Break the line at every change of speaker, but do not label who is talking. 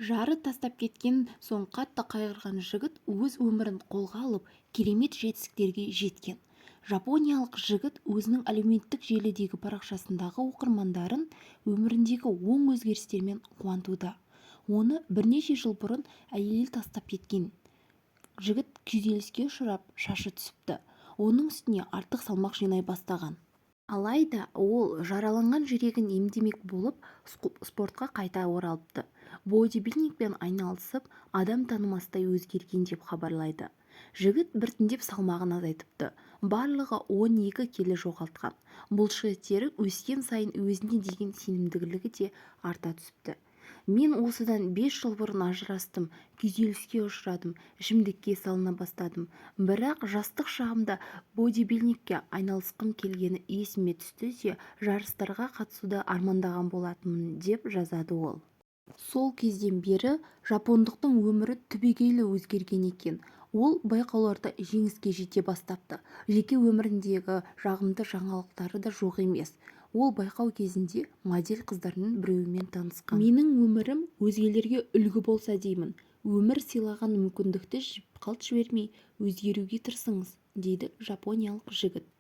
Жары тастап кеткен соң қатты қайғырған жігіт өз өмірін қолға алып, керемет жетістіктерге жеткен. Жапониялық жігіт өзінің әлеуметтік желідегі парақшасындағы оқырмандарын өміріндегі оң өзгерістермен қуантуда. Оны бірнеше жыл бұрын әйелі тастап кеткен. Жігіт күйзеліске ұшырап, шашы түсіпті. Оның үстіне артық салмақ жинай бастаған. Алайда ол жараланған жүрегін емдемек болып спортқа қайта оралыпты. Бодибилдингпен айналысып, адам танымастай өзгерген деп хабарлайды. Жігіт біртіндеп салмағын азайтыпты. Барлығы 12 келі жоғалтқан. Бұлшық-еттері өскен сайын өзіне деген сенімділігі де арта түсіпті. Мен осыдан 5 жыл бұрын ажырастым, күйзеліске ұшырадым, ішімдікке салына бастадым. Бірақ жастық шағымда бодибилдингке айналысқым келгені есіме түсті де, жарыстарға қатысуды армандаған болатынмын, деп жазады ол. Сол кезден бері жапондықтың өмірі түбегейлі өзгерген екен. Ол байқауларда жеңіске жете бастапты. Жеке өміріндегі жағымды жаңалықтары да жоқ емес. Ол байқау кезінде модель қыздармен біреуімен танысқан. Менің өмірім өзгелерге үлгі болса деймін. Өмір сыйлаған мүмкіндікті қалт жібермей өзгеруге тырысыңыз, дейді жапониялық жігіт.